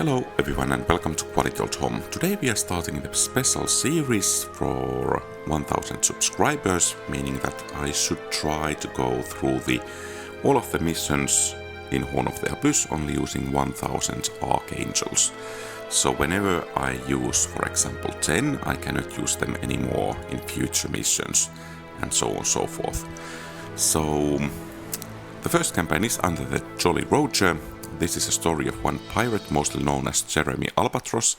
Hello everyone and welcome to QualityOldHomm. Today we are starting the special series for 1000 subscribers, meaning that I should try to go through all of the missions in Horn of the Abyss only using 1000 Archangels. So whenever I use, for example, 10, I cannot use them anymore in future missions, and so on and so forth. So the first campaign is under the Jolly Roger. This is a story of one pirate, mostly known as Jeremy Albatross.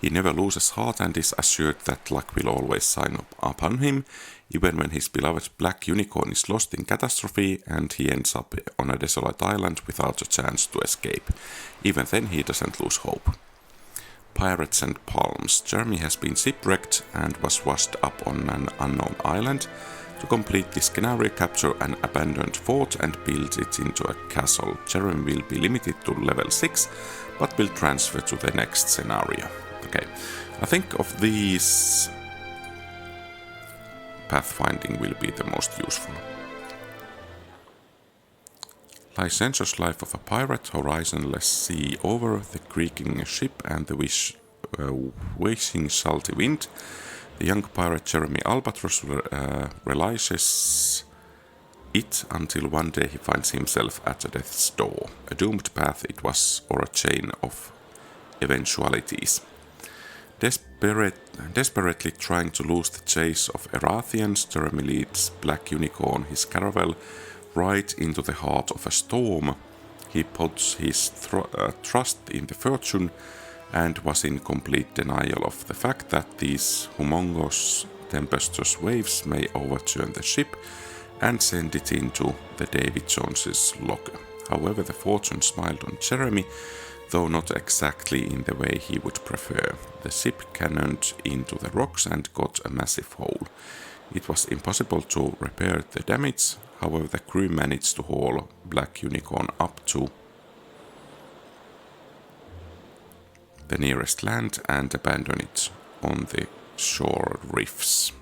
He never loses heart and is assured that luck will always sign up upon him, even when his beloved black unicorn is lost in catastrophe and he ends up on a desolate island without a chance to escape. Even then he doesn't lose hope. Pirates and Palms. Jeremy has been shipwrecked and was washed up on an unknown island. To complete this scenario, capture an abandoned fort and build it into a castle. Jeremy will be limited to level 6, but will transfer to the next scenario. Okay, I think of these, pathfinding will be the most useful. Licentious life of a pirate, horizonless sea over, the creaking ship and the wishing salty wind. The young pirate Jeremy Albatross realizes it until one day he finds himself at a death's door. A doomed path it was, or a chain of eventualities. Desperately trying to lose the chase of Erathians, Jeremy leads Black Unicorn, his caravel, right into the heart of a storm. He puts his trust in the fortune and was in complete denial of the fact that these humongous tempestuous waves may overturn the ship and send it into the Davy Jones's locker. However, the fortune smiled on Jeremy, though not exactly in the way he would prefer. The ship cannoned into the rocks and got a massive hole. It was impossible to repair the damage, however the crew managed to haul Black Unicorn up to the nearest land and abandon it on the shore reefs.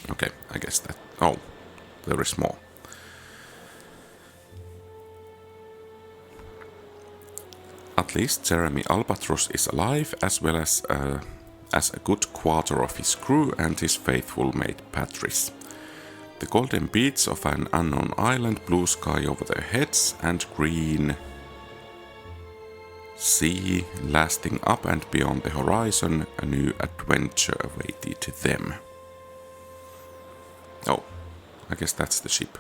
Okay, I guess that... Oh, there is more. At least Jeremy Albatross is alive, as well as a good quarter of his crew and his faithful mate Patrice. The golden beach of an unknown island, blue sky over their heads, and green sea lasting up and beyond the horizon, a new adventure awaited them. Oh, I guess that's the ship.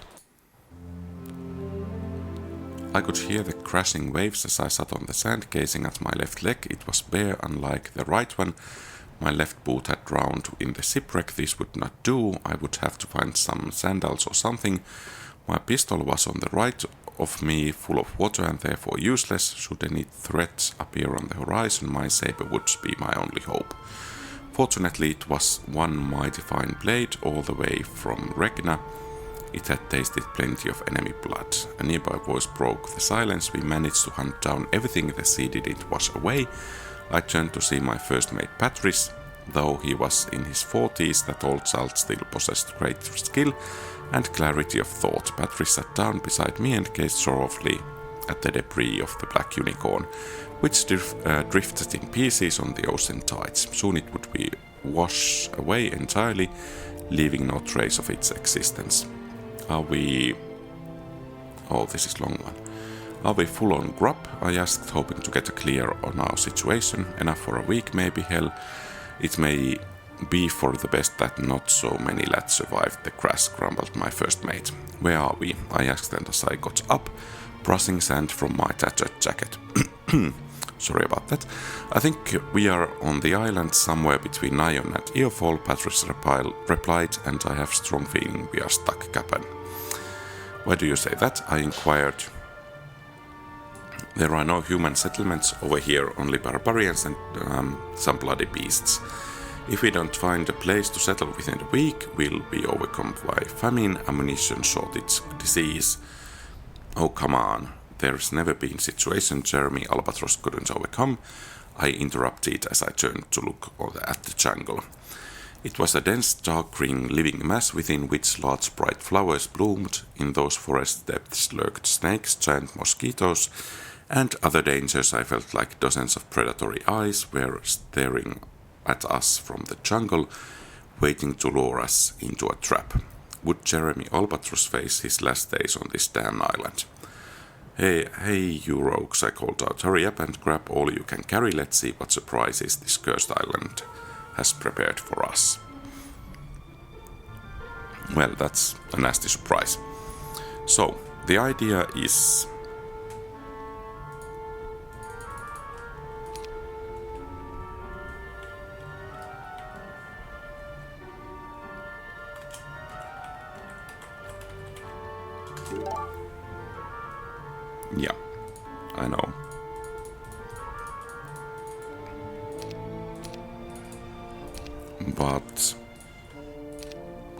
I could hear the crashing waves as I sat on the sand gazing at my left leg. It was bare, unlike the right one. My left boot had drowned in the shipwreck. This would not do. I would have to find some sandals or something. My pistol was on the right of me, full of water and therefore useless. Should any threats appear on the horizon, my saber would be my only hope. Fortunately, it was one mighty fine blade all the way from Regna. It had tasted plenty of enemy blood. A nearby voice broke the silence. We managed to hunt down everything the sea didn't wash away. I turned to see my first mate Patrice. Though he was in his 40s, that old salt still possessed great skill and clarity of thought. Patrice sat down beside me and gazed sorrowfully at the debris of the Black Unicorn, which drifted in pieces on the ocean tides. Soon it would be washed away entirely, leaving no trace of its existence. Are we... Oh, this is long one. Are we full on grub? I asked, hoping to get a clear on our situation. Enough for a week, maybe. Hell, it may be for the best that not so many lads survived the crash, grumbled my first mate. Where are we? I asked, and as I got up, brushing sand from my tattered jacket. Sorry about that. I think we are on the island somewhere between Nion and Eofol, Patrice replied, and I have strong feeling we are stuck, Captain. Why do you say that? I inquired. There are no human settlements over here, only barbarians and some bloody beasts. If we don't find a place to settle within a week, we'll be overcome by famine, ammunition shortage, disease. Oh, come on. There's never been a situation Jeremy Albatross couldn't overcome. I interrupted as I turned to look at the jungle. It was a dense, dark green living mass within which large bright flowers bloomed. In those forest depths lurked snakes, giant mosquitoes, and other dangers. I felt like dozens of predatory eyes were staring at us from the jungle, waiting to lure us into a trap. Would Jeremy Albatross face his last days on this damn island? Hey, you rogues, I called out. Hurry up and grab all you can carry. Let's see what surprises this cursed island has prepared for us. Well, that's a nasty surprise. So, the idea is... Yeah, I know. But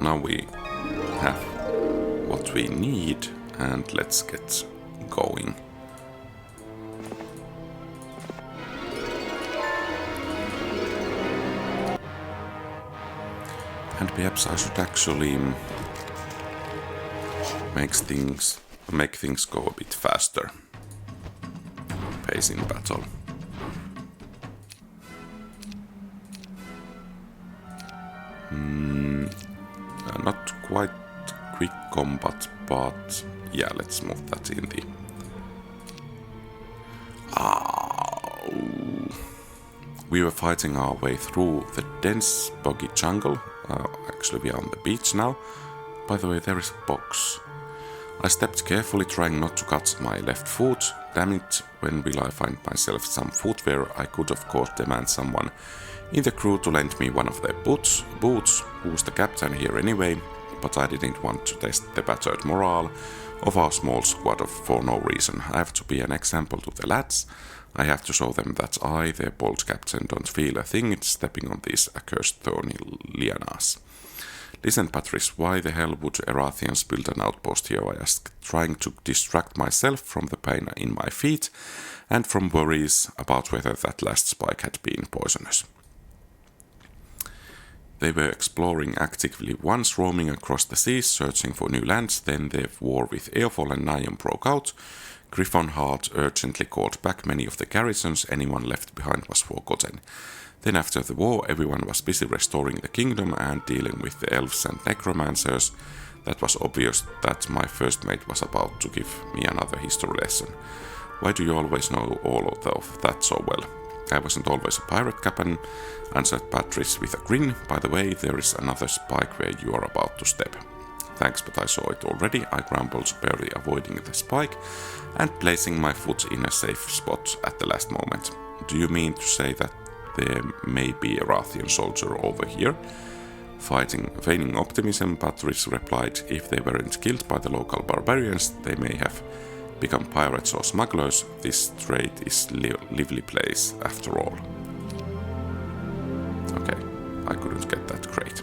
now we have what we need, and let's get going. And perhaps I should actually make things go a bit faster. Pace in battle. Not quite quick combat, but yeah, let's move that in the... We were fighting our way through the dense, boggy jungle. Actually, we are on the beach now. By the way, there is a box. I stepped carefully, trying not to cut my left foot. Damn it, when will I find myself some footwear? I could of course demand someone in the crew to lend me one of their boots. Who's the captain here anyway? But I didn't want to test the battered morale of our small squad for no reason. I have to be an example to the lads. I have to show them that I, their bold captain, don't feel a thing stepping on these accursed thorny lianas. Listen, Patrice, why the hell would Erathians build an outpost here? I asked, trying to distract myself from the pain in my feet and from worries about whether that last spike had been poisonous. They were exploring actively, once roaming across the seas, searching for new lands. Then the war with Eofor and Niam broke out. Griffonheart urgently called back many of the garrisons. Anyone left behind was forgotten. Then after the war, everyone was busy restoring the kingdom and dealing with the elves and necromancers. That was obvious that my first mate was about to give me another history lesson. Why do you always know all of that so well? I wasn't always a pirate, Captain, answered Patrice with a grin. By the way, there is another spike where you are about to step. Thanks, but I saw it already. I grumbled, barely avoiding the spike and placing my foot in a safe spot at the last moment. Do you mean to say that there may be a Rathian soldier over here? Feigning optimism, Patrice replied, if they weren't killed by the local barbarians, they may have become pirates or smugglers. This trade is lively place after all. Okay, I couldn't get that great.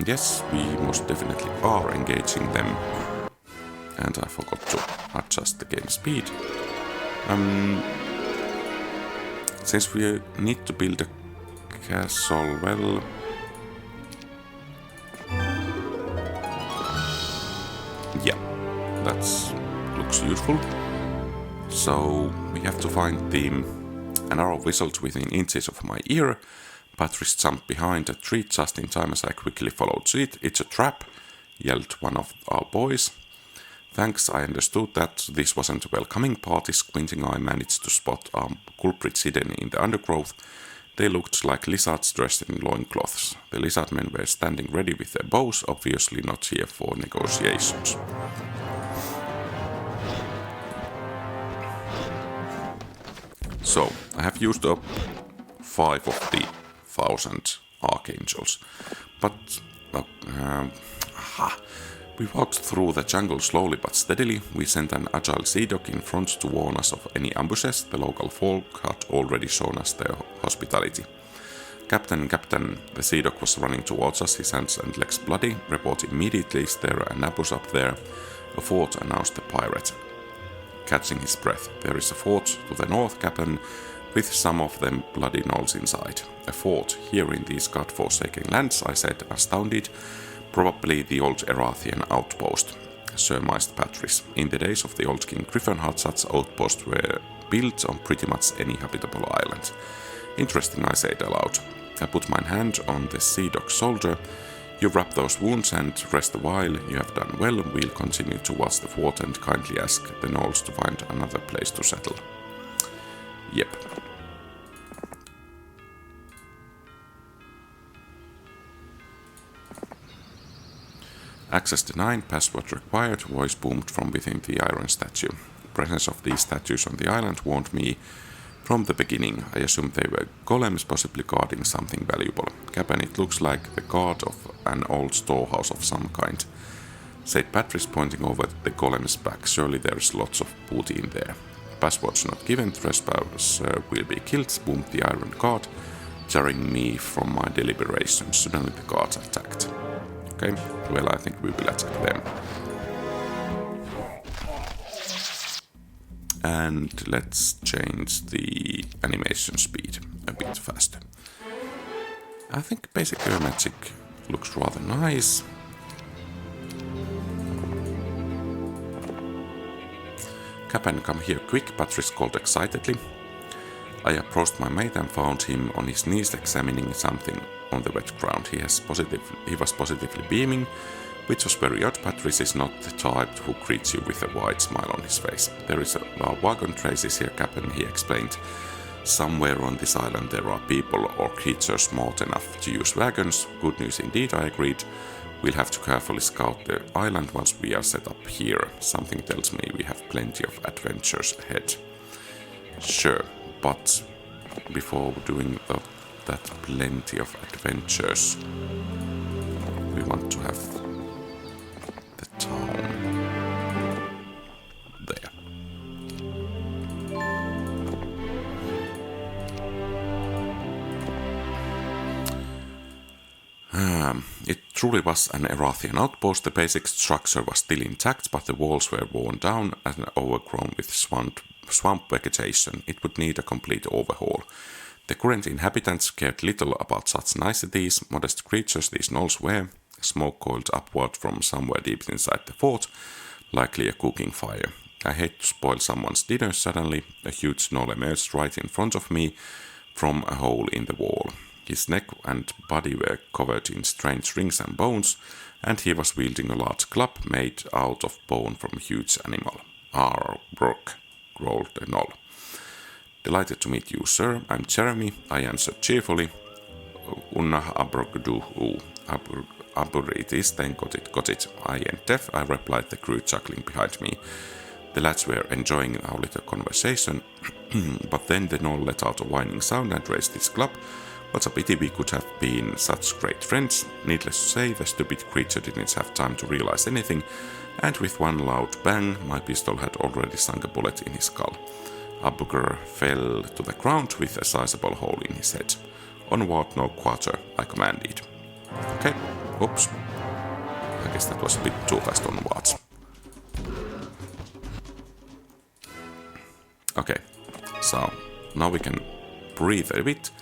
Yes, we most definitely are engaging them. And I forgot to adjust the game speed. Since we need to build a castle, well... yeah, that looks useful. So we have to find an arrow whistled within inches of my ear. Patrice jumped behind a tree just in time as I quickly followed suit. It's a trap, yelled one of our boys. Thanks, I understood that this wasn't a welcoming party. Squinting, I managed to spot culprits hidden in the undergrowth. They looked like lizards dressed in loincloths. The lizardmen were standing ready with their bows, obviously not here for negotiations. So, I have used up 5 of the 1,000 archangels, but we walked through the jungle slowly but steadily. We sent an agile sea dog in front to warn us of any ambushes. The local folk had already shown us their hospitality. Captain, the sea dog was running towards us, his hands and legs bloody. Report immediately, is there an ambush up there? A fort, announced the pirate, catching his breath. There is a fort to the north, Captain. with some of them bloody gnolls inside. A fort here in these godforsaken lands, I said, astounded. Probably the old Erathian outpost, surmised Patrice. In the days of the old King Griffenhard, such outposts were built on pretty much any habitable island. Interesting, I said aloud. I put my hand on the sea dog's shoulder. You wrap those wounds and rest a while. You have done well. We'll continue to watch the fort and kindly ask the gnolls to find another place to settle. Yep. Access denied, password required, voice boomed from within the iron statue. Presence of these statues on the island warned me from the beginning. I assumed they were golems, possibly guarding something valuable. Captain, it looks like the guard of an old storehouse of some kind, said Patrice, pointing over the golem's back. Surely there's lots of booty in there. Passwords not given, trespasser will be killed, boomed the iron guard, jarring me from my deliberations. Suddenly the guards attacked. Okay, well, I think we will attack them. And let's change the animation speed a bit faster. I think basically our magic looks rather nice. Captain, come here quick, Patrice called excitedly. I approached my mate and found him on his knees examining something on the wet ground. He was positively beaming, which was very odd. Patrice is not the type who greets you with a wide smile on his face. There is a wagon traces here, Captain, he explained. Somewhere on this island there are people or creatures smart enough to use wagons. Good news indeed, I agreed. We'll have to carefully scout the island once we are set up here. Something tells me we have plenty of adventures ahead. Sure, but before doing that plenty of adventures, we want to have the town there. It truly was an Erathian outpost. The basic structure was still intact, but the walls were worn down and overgrown with swamp vegetation. It would need a complete overhaul. The current inhabitants cared little about such niceties. Modest creatures these gnolls were. Smoke coiled upward from somewhere deep inside the fort, likely a cooking fire. I hate to spoil someone's dinner. Suddenly, a huge gnoll emerged right in front of me from a hole in the wall. His neck and body were covered in strange rings and bones, and he was wielding a large club made out of bone from a huge animal. Brok, growled the gnoll. Delighted to meet you, sir. I'm Jeremy, I answered cheerfully. Unna abrogdu abur it is, then got it. I ain't deaf, I replied, the crew chuckling behind me. The lads were enjoying our little conversation, but then the gnoll let out a whining sound and raised his club. What a pity we could have been such great friends. Needless to say, the stupid creature didn't have time to realize anything, and with one loud bang, my pistol had already sunk a bullet in his skull. Abugur fell to the ground with a sizable hole in his head. Onward, no quarter, I commanded. Okay, oops. I guess that was a bit too fast onwards. Okay, so now we can breathe a bit.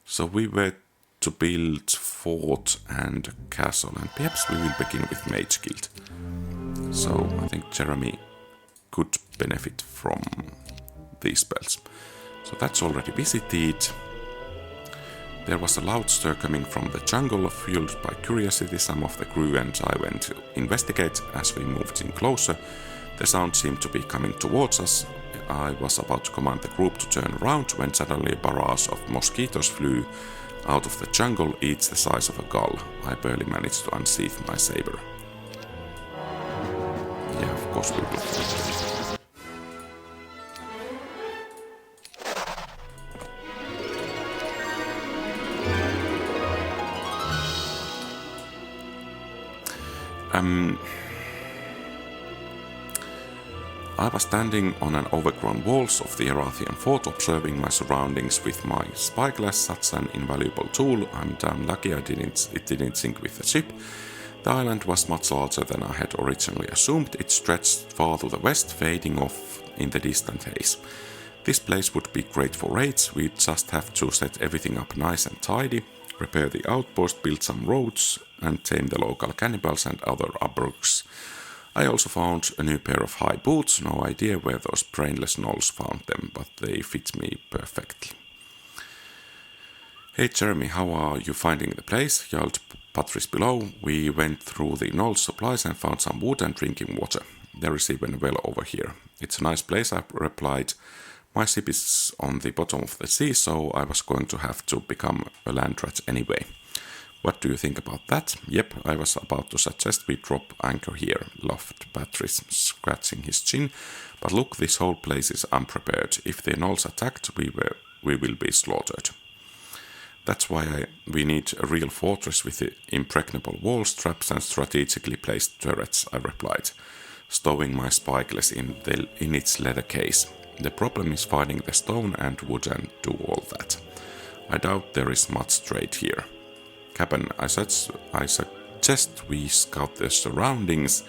So we were to build fort and castle, and perhaps we will begin with Mage Guild. So I think Jeremy could benefit from these spells. So that's already visited. There was a loud stir coming from the jungle, fueled by curiosity. Some of the crew and I went to investigate. As we moved in closer, the sound seemed to be coming towards us. I was about to command the group to turn around when suddenly a barrage of mosquitoes flew out of the jungle, each the size of a gull. I barely managed to unsheath my saber. Yeah, of course we will. I was standing on an overgrown walls of the Erathian fort, observing my surroundings with my spyglass, such an invaluable tool. I'm damn lucky it didn't sink with the ship. The island was much larger than I had originally assumed. It stretched far to the west, fading off in the distant haze. This place would be great for raids. We just have to set everything up nice and tidy, repair the outpost, build some roads, and tame the local cannibals and other abrux. I also found a new pair of high boots, no idea where those brainless gnolls found them, but they fit me perfectly. Hey Jeremy, how are you finding the place? Yelled Patrice below. We went through the gnoll supplies and found some wood and drinking water. There is even a well over here. It's a nice place, I replied. My ship is on the bottom of the sea, so I was going to have to become a land rat anyway. What do you think about that? Yep, I was about to suggest we drop anchor here, laughed Patrice, scratching his chin. But look, this whole place is unprepared. If the gnolls attacked, we will be slaughtered. That's why we need a real fortress with impregnable walls, traps and strategically placed turrets, I replied, stowing my spikeless in its leather case. The problem is finding the stone and wood and do all that. I doubt there is much trade here. Captain, I suggest we scout the surroundings.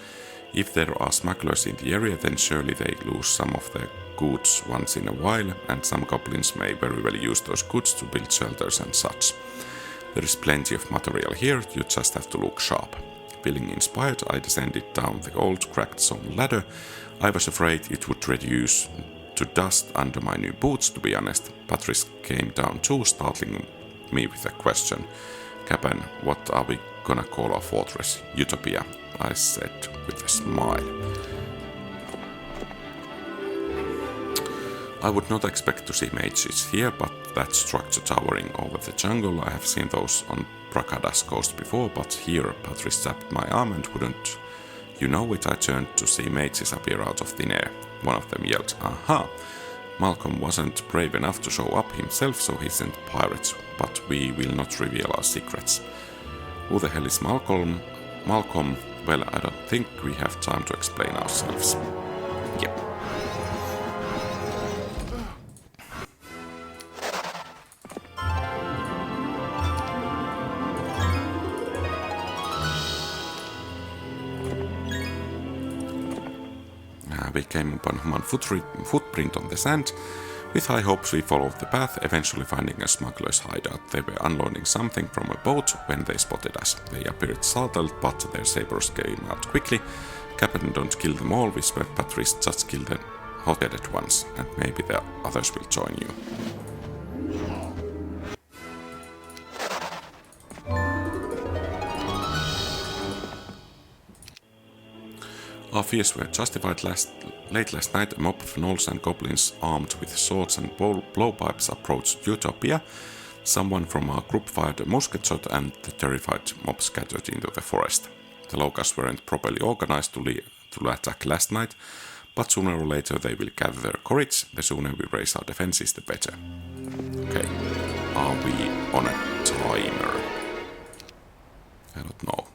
If there are smugglers in the area, then surely they lose some of their goods once in a while, and some goblins may very well use those goods to build shelters and such. There is plenty of material here, you just have to look sharp. Feeling inspired, I descended down the old cracked stone ladder. I was afraid it would reduce to dust under my new boots, to be honest. Patrice came down too, startling me with a question. Captain, what are we gonna call our fortress? Utopia, I said with a smile. I would not expect to see mages here, but that structure towering over the jungle, I have seen those on Bracada's coast before, but here Patrice tapped my arm and wouldn't you know it, I turned to see mages appear out of thin air. One of them yelled, "Aha! Malcolm wasn't brave enough to show up himself, so he sent pirates, but we will not reveal our secrets." Who the hell is Malcolm? Well, I don't think we have time to explain ourselves. Yep. We came upon human footprint on the sand. With high hopes we followed the path, eventually finding a smuggler's hideout. They were unloading something from a boat when they spotted us. They appeared startled, but their sabers came out quickly. "Captain, don't kill them all," whispered Patrice, "just kill the hot-headed ones, and maybe the others will join you." Our fears were justified. Late last night, a mob of gnolls and goblins armed with swords and blowpipes approached Utopia. Someone from our group fired a musket shot and the terrified mob scattered into the forest. The locals weren't properly organized to attack last night, but sooner or later they will gather their courage. The sooner we raise our defenses, the better. Okay, are we on a timer? I don't know.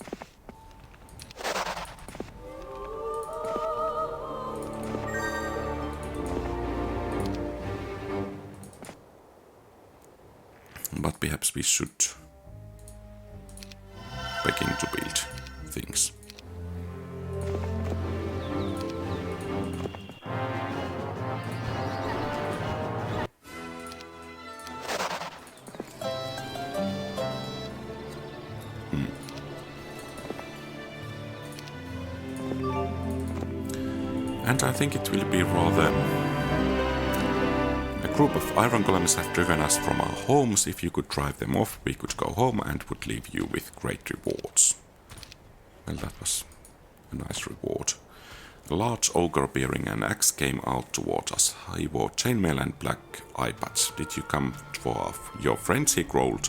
But perhaps we should begin to build things. And I think it will be rather... A group of iron golems have driven us from our homes. If you could drive them off, we could go home and would leave you with great rewards. Well, that was a nice reward. A large ogre bearing an axe came out toward us. He wore chainmail and black eye patch. "Did you come for your friends?" he growled.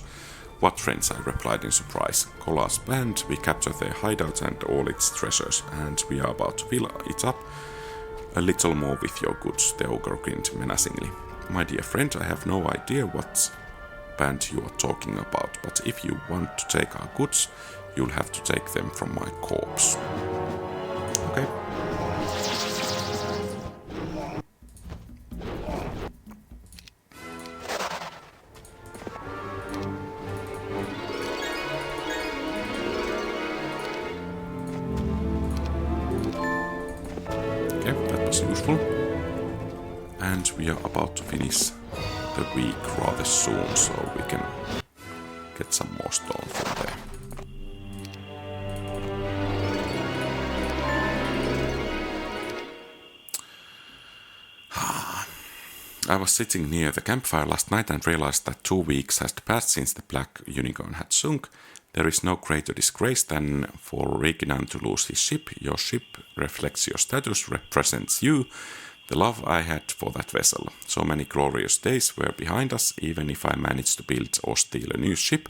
"What friends?" I replied in surprise. "Kola's band. We captured their hideout and all its treasures, and we are about to fill it up a little more with your goods." The ogre grinned menacingly. "My dear friend, I have no idea what band you are talking about, but if you want to take our goods, you'll have to take them from my corpse." Okay. Okay, that was useful. And And we are about to finish the week rather soon, so we can get some more stone from there. I was sitting near the campfire last night and realized that 2 weeks has passed since the black unicorn had sunk. There is no greater disgrace than for Reginald to lose his ship. Your ship reflects your status, represents you, the love I had for that vessel. So many glorious days were behind us. Even if I managed to build or steal a new ship,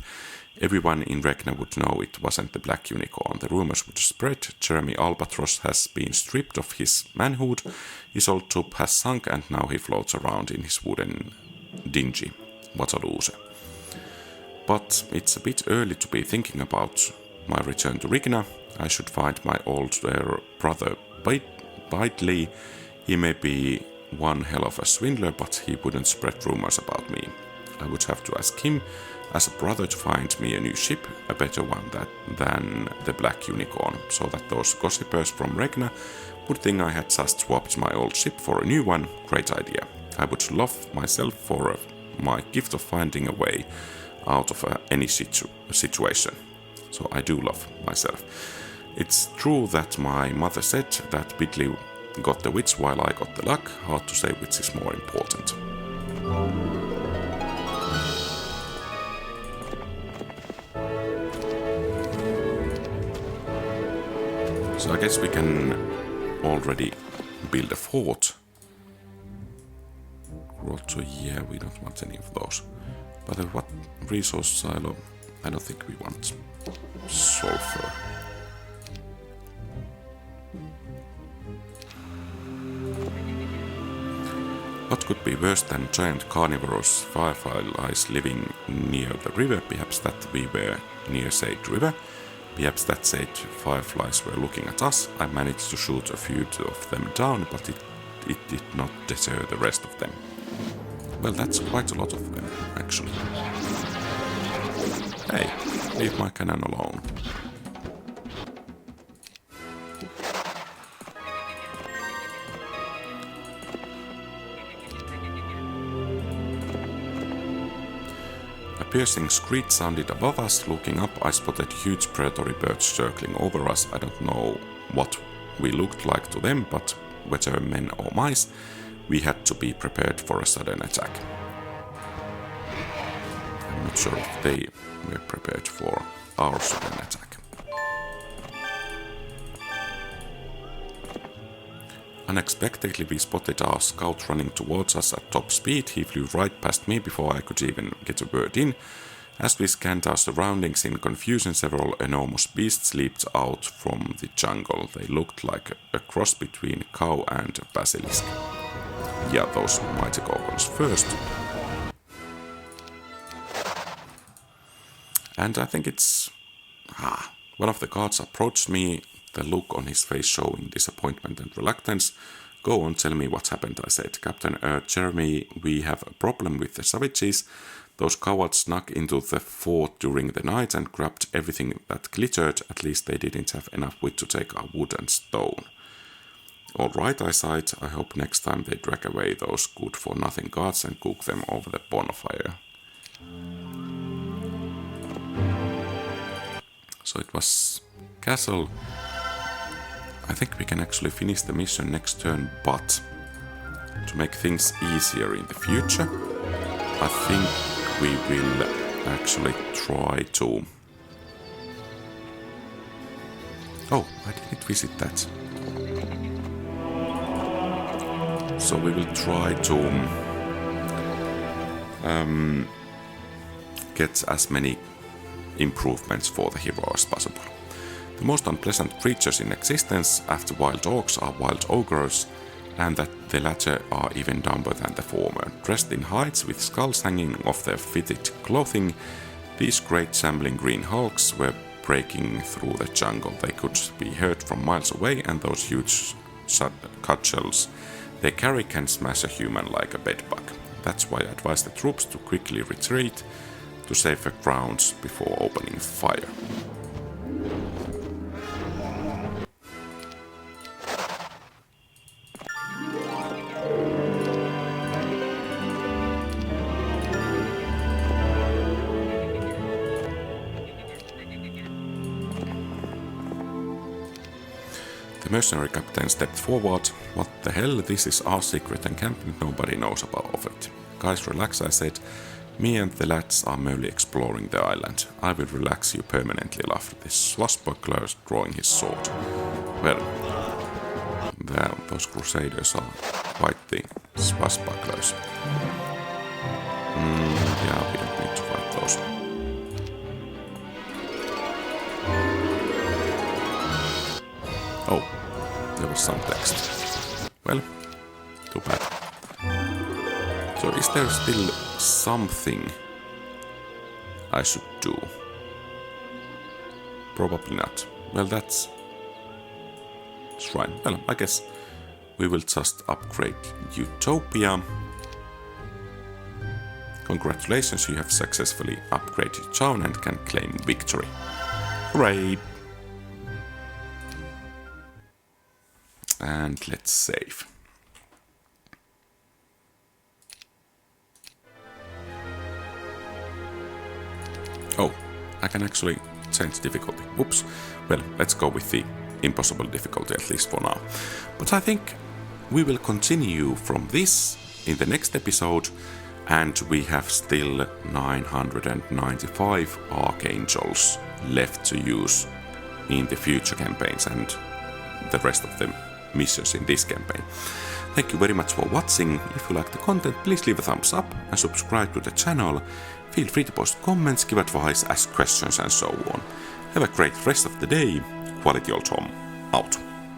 everyone in Regna would know it wasn't the black unicorn. The rumors would spread. Jeremy Albatross has been stripped of his manhood. His old tub has sunk and now he floats around in his wooden dinghy. What a loser. But it's a bit early to be thinking about my return to Regna. I should find my older brother Bidley. He may be one hell of a swindler, but he wouldn't spread rumors about me. I would have to ask him as a brother to find me a new ship, a better one than the black unicorn, so that those gossipers from Regna would think I had just swapped my old ship for a new one. Great idea. I would love myself for my gift of finding a way out of any situation. So I do love myself. It's true that my mother said that Bidley got the wits while I got the luck. Hard to say which is more important. So I guess we can already build a fort. Grotto, yeah, we don't want any of those. But what resource silo? I don't think we want sulfur. What could be worse than giant carnivorous fireflies living near the river? Perhaps that we were near Sage River. Perhaps that said fireflies were looking at us. I managed to shoot a few of them down, but it did not deter the rest of them. Well, that's quite a lot of them, actually. Hey, leave my cannon alone. A piercing screech sounded above us. Looking up, I spotted huge predatory birds circling over us. I don't know what we looked like to them, but whether men or mice, we had to be prepared for a sudden attack. I'm not sure if they were prepared for our sudden attack. Unexpectedly, we spotted our scout running towards us at top speed. He flew right past me before I could even get a word in. As we scanned our surroundings in confusion, several enormous beasts leaped out from the jungle. They looked like a cross between a cow and a basilisk. Yeah, those mighty gorgons first. And I think it's... one of the guards approached me, the look on his face showing disappointment and reluctance. Go on, tell me what happened, I said. Captain Jeremy, we have a problem with the savages. Those cowards snuck into the fort during the night and grabbed everything that glittered. At least they didn't have enough wit to take our wood and stone. All right, I sighed. I hope next time they drag away those good-for-nothing guards and cook them over the bonfire. So it was castle. I think we can actually finish the mission next turn, but to make things easier in the future, I think we will actually try to... Oh, I didn't visit that. So we will try to get as many improvements for the hero as possible. The most unpleasant creatures in existence after wild orcs are wild ogres, and that the latter are even dumber than the former. Dressed in hides with skulls hanging off their fitted clothing, these great shambling green hulks were breaking through the jungle. They could be heard from miles away, and those huge cudgels they carry can smash a human like a bedbug. That's why I advise the troops to quickly retreat to safer grounds before opening fire. The mercenary captain stepped forward. What the hell, this is our secret encampment, nobody knows about it. Guys, relax, I said. Me and the lads are merely exploring the island. I will relax you permanently, laughed the swashbuckler, drawing his sword. Well, those crusaders are quite the swashbucklers. Yeah, we don't need to fight those. Oh, there was some text. Well, too bad. So is there still something I should do? Probably not. Well, that's right. Well, I guess we will just upgrade Utopia. Congratulations, you have successfully upgraded town and can claim victory. Hooray! And let's save. Oh, I can actually change difficulty. Oops. Well, let's go with the impossible difficulty, at least for now. But I think we will continue from this in the next episode, and we have still 995 archangels left to use in the future campaigns and the rest of the missions in this campaign. Thank you very much for watching. If you like the content, please leave a thumbs up and subscribe to the channel. Feel free to post comments, give advice, ask questions and so on. Have a great rest of the day. QualityOldHomm out.